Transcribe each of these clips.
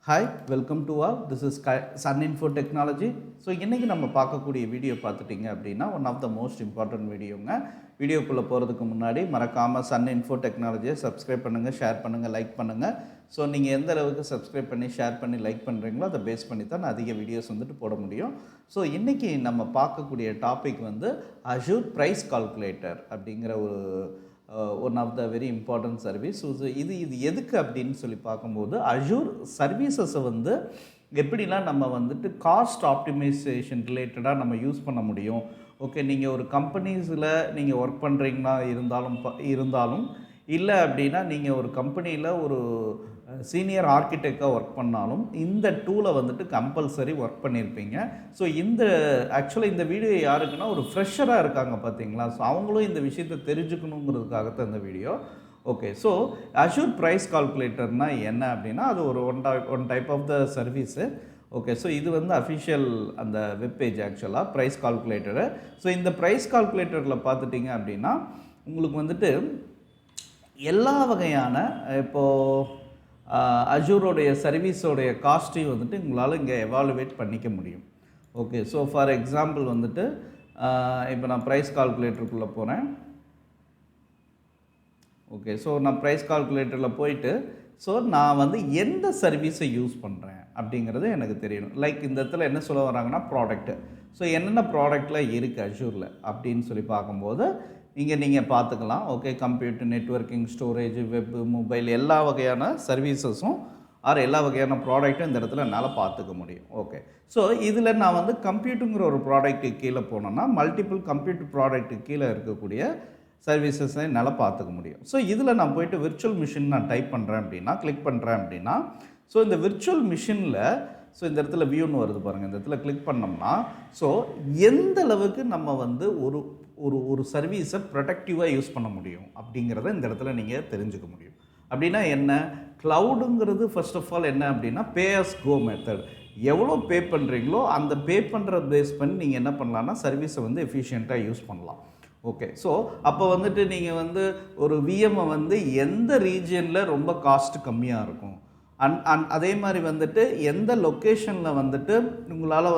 Hi, welcome to all. This is Sun info technology. So இன்றைக்கி நம்ம பார்க்கக்கூடிய video பார்த்துட்டிங்க அப்படின்னா one of the most important வீடியோங்க. வீடியோக்குள்ளே போகிறதுக்கு முன்னாடி மறக்காமல் சன் இன்ஃபோ டெக்னாலஜியை சப்ஸ்கிரைப் பண்ணுங்கள், ஷேர் பண்ணுங்கள், லைக் பண்ணுங்கள். ஸோ நீங்கள் எந்த அளவுக்கு சப்ஸ்கிரைப் பண்ணி ஷேர் பண்ணி லைக் பண்ணுறீங்களோ அதை பேஸ் பண்ணி தான் நான் அதிக வீடியோஸ் போட முடியும். ஸோ இன்றைக்கி நம்ம பார்க்கக்கூடிய டாபிக் அஷூர் ப்ரைஸ் கால்குலேட்டர் அப்படிங்கிற one of the very important service. இது எதுக்கு அப்படின்னு சொல்லி பார்க்கும்போது அஷூர் சர்வீசஸை எப்படிலாம் நம்ம காஸ்ட் ஆப்டிமைசேஷன் ரிலேட்டடாக நம்ம யூஸ் பண்ண முடியும். ஓகே, நீங்கள் ஒரு கம்பெனிஸில் நீங்கள் ஒர்க் பண்ணுறீங்கன்னா இருந்தாலும் இல்லை அப்படின்னா நீங்கள் ஒரு கம்பெனியில் ஒரு சீனியர் ஆர்கிடெக்டாக ஒர்க் பண்ணாலும் இந்த டூலை கம்பல்சரி ஒர்க் பண்ணியிருப்பீங்க. ஸோ ஆக்சுவலாக இந்த வீடியோ யாருக்குன்னா ஒரு ஃப்ரெஷராக இருக்காங்க பார்த்தீங்களா, ஸோ அவங்களும் இந்த விஷயத்தை தெரிஞ்சுக்கணுங்கிறதுக்காகத்தான் இந்த video. Okay, so Azure price கால்குலேட்டர்னால் என்ன அப்படின்னா அது one type of the service. Okay, so இது அஃபிஷியல் அந்த வெப்பேஜ் ஆக்சுவலாக ப்ரைஸ் கால்குலேட்டரு. ஸோ இந்த ப்ரைஸ் கால்குலேட்டரில் பார்த்துட்டிங்க அப்படின்னா உங்களுக்கு எல்லா வகையான இப்போது அஷூரோடைய சர்வீஸோடைய காஸ்ட்டையும் உங்களால் இங்கே எவாலுவேட் பண்ணிக்க முடியும். ஓகே, ஸோ ஃபார் எக்ஸாம்பிள் இப்போ நான் ப்ரைஸ் கால்குலேட்டருக்குள்ளே போகிறேன். ஓகே, ஸோ நான் ப்ரைஸ் கால்குலேட்டரில் போயிட்டு ஸோ நான் எந்த சர்வீஸை யூஸ் பண்ணுறேன் அப்படிங்கிறது எனக்கு தெரியணும். லைக் இந்த இடத்துல என்ன சொல்ல வராங்கன்னா ப்ராடக்ட்டு. ஸோ என்னென்ன ப்ராடக்டில் இருக்குது அஷூரில் அப்படின்னு சொல்லி பார்க்கும்போது இங்கே நீங்கள் பார்த்துக்கலாம். Okay, computer, networking, storage, web, mobile எல்லா வகையான சர்வீசஸும் எல்லா வகையான ப்ராடக்ட்டும் இந்த இடத்துல என்னால் பார்த்துக்க முடியும். ஓகே, ஸோ இதில் நான் கம்ப்யூட்டருங்கிற ஒரு ப்ராடக்ட்டுக்கு கீழே போனோன்னா மல்டிபிள் கம்ப்யூட்டர் ப்ராடக்ட்டுக்கு கீழே இருக்கக்கூடிய சர்வீசஸை என்னால் பார்த்துக்க முடியும். ஸோ இதில் நான் போய்ட்டு விர்ச்சுவல் மிஷின் நான் டைப் பண்ணுறேன் அப்படின்னா கிளிக் பண்ணுறேன் அப்படின்னா ஸோ இந்த விர்ச்சுவல் மிஷினில் ஸோ இந்த இடத்துல வியூன்னு வருது பாருங்கள். இந்த இடத்துல கிளிக் பண்ணோம்னா ஸோ எந்த அளவுக்கு நம்ம ஒரு ஒரு ஒரு சர்வீஸை ப்ரொடக்டிவாக யூஸ் பண்ண முடியும் அப்படிங்கிறத இந்த இடத்துல நீங்கள் தெரிஞ்சுக்க முடியும். அப்படின்னா என்ன, க்ளவுடுங்கிறது ஃபர்ஸ்ட் ஆஃப் ஆல் என்ன அப்படின்னா பே அஸ் கோ மெத்தட். எவ்வளோ பே பண்ணுறீங்களோ அந்த பே பண்ணுற பேஸ் பண்ணி நீங்கள் என்ன பண்ணலான்னா சர்வீஸை எஃபிஷியண்ட்டாக யூஸ் பண்ணலாம். ஓகே, ஸோ அப்போ நீங்கள் ஒரு விஎம்மை எந்த ரீஜியனில் ரொம்ப காஸ்ட் கம்மியாக இருக்கும் அதே மாதிரி எந்த லொக்கேஷனில் உங்களால்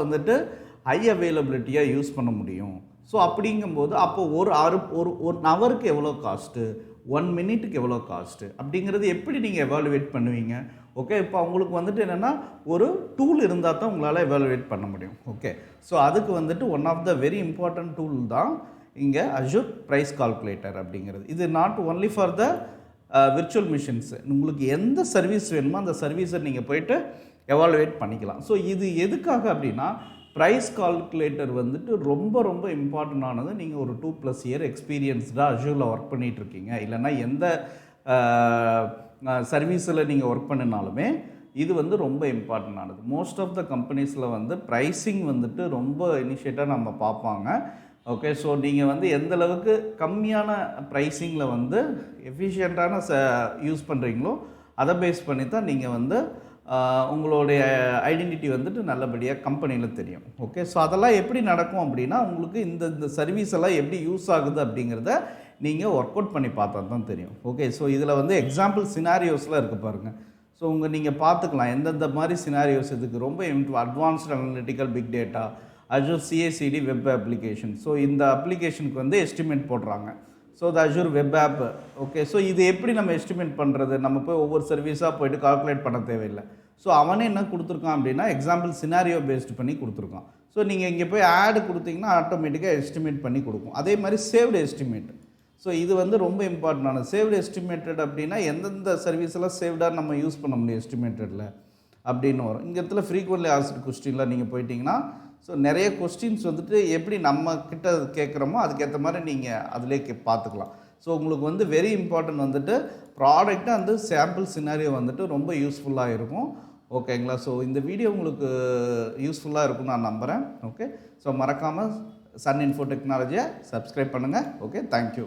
ஹை அவைலபிலிட்டியாக யூஸ் பண்ண முடியும். ஸோ அப்படிங்கும்போது அப்போ ஒரு ஹவருக்கு எவ்வளோ காஸ்ட்டு, 1 மினிட்டுக்கு எவ்வளோ காஸ்ட்டு அப்படிங்கிறது எப்படி நீங்கள் எவாலுவேட் பண்ணுவீங்க. ஓகே, இப்போ உங்களுக்கு என்னென்னா ஒரு டூல் இருந்தால் தான் உங்களால் எவாலுவேட் பண்ண முடியும். ஓகே, ஸோ அதுக்கு one of the very important tool தான் இங்கே அஷூர் ப்ரைஸ் கால்குலேட்டர் அப்படிங்கிறது. இது not only for the virtual machines. உங்களுக்கு எந்த சர்வீஸ் வேணுமோ அந்த சர்வீஸை நீங்கள் போய்ட்டு எவாலுவேட் பண்ணிக்கலாம். ஸோ இது எதுக்காக அப்படின்னா ப்ரைஸ் கால்குலேட்டர் ரொம்ப ரொம்ப இம்பார்ட்டண்டானது. நீங்கள் ஒரு 2+ இயர் எக்ஸ்பீரியன்ஸ்டாக அஷூரில் ஒர்க் பண்ணிகிட்ருக்கீங்க, இல்லைன்னா எந்த சர்வீஸில் நீங்கள் ஒர்க் பண்ணினாலுமே இது ரொம்ப இம்பார்ட்டண்டானது. மோஸ்ட் ஆஃப் த கம்பெனிஸில் ப்ரைஸிங் ரொம்ப இனிஷியேட்டாக நம்ம பார்ப்பாங்க. ஓகே, ஸோ நீங்கள் எந்த அளவுக்கு கம்மியான ப்ரைஸிங்கில் எஃபிஷியண்ட்டான யூஸ் பண்ணுறீங்களோ அதை பேஸ் பண்ணி தான் நீங்கள் உங்களுடைய ஐடென்டிட்டி நல்லபடியாக கம்பெனியில் தெரியும். ஓகே, ஸோ அதெல்லாம் எப்படி நடக்கும் அப்படின்னா உங்களுக்கு இந்த சர்வீஸ் எல்லாம் எப்படி யூஸ் ஆகுது அப்படிங்கிறத நீங்கள் ஒர்க் அவுட் பண்ணி பார்த்தா தான் தெரியும். ஓகே, ஸோ இதில் எக்ஸாம்பிள் சினாரியோஸ்லாம் இருக்குது பாருங்கள். ஸோ நீங்கள் பார்த்துக்கலாம் எந்தெந்த மாதிரி சினாரியோஸ் இதுக்கு ரொம்ப advanced analytical big data, Azure CACD web application. So இந்த அப்ளிகேஷனுக்கு எஸ்டிமேட் போடுறாங்க. So the Azure web app. Okay, so இது எப்படி நம்ம எஸ்டிமேட் பண்ணுறது, நம்ம போய் ஒவ்வொரு சர்வீஸாக போய்ட்டு கால்குலேட் பண்ண தேவையில்லை. ஸோ அவனே என்ன கொடுத்துருக்கான் அப்படின்னா எக்ஸாம்பிள் சினாரியோ பேஸ்டு பண்ணி கொடுத்துருக்கான். ஸோ நீங்கள் இங்கே போய் ஆடு கொடுத்தீங்கன்னா ஆட்டோமேட்டிக்காக எஸ்டிமேட் பண்ணி கொடுக்கும். அதே மாதிரி சேவ்டு எஸ்டிமேட். ஸோ இது ரொம்ப இம்பார்ட்டண்டான சேவ்டு எஸ்டிமேட்டட் அப்படின்னா எந்தெந்த சர்வீஸெல்லாம் சேவ்டாக நம்ம யூஸ் பண்ண முடியும் எஸ்டிமேட்டடில் அப்படின்னு வரும். இங்கே இடத்துல ஃப்ரீக்வெண்ட்லி ஆஸ்க்டு கொஸ்டின்லாம் நீங்கள் போயிட்டீங்கன்னா ஸோ நிறைய கொஸ்டின்ஸ் எப்படி நம்ம கிட்ட கேட்குறோமோ அதுக்கேற்ற மாதிரி நீங்கள் அதிலே பார்த்துக்கலாம். ஸோ உங்களுக்கு வெரி இம்பார்ட்டன்ட் ப்ராடக்டாக சாம்பிள் சினாரியோ ரொம்ப யூஸ்ஃபுல்லாக இருக்கும். ஓகேங்களா, ஸோ இந்த வீடியோ உங்களுக்கு யூஸ்ஃபுல்லாக இருக்கும்னு நான் நம்புகிறேன். ஓகே, ஸோ மறக்காமல் சன் இன்ஃபோ டெக்னாலஜியை சப்ஸ்கிரைப் பண்ணுங்கள். Okay, thank you.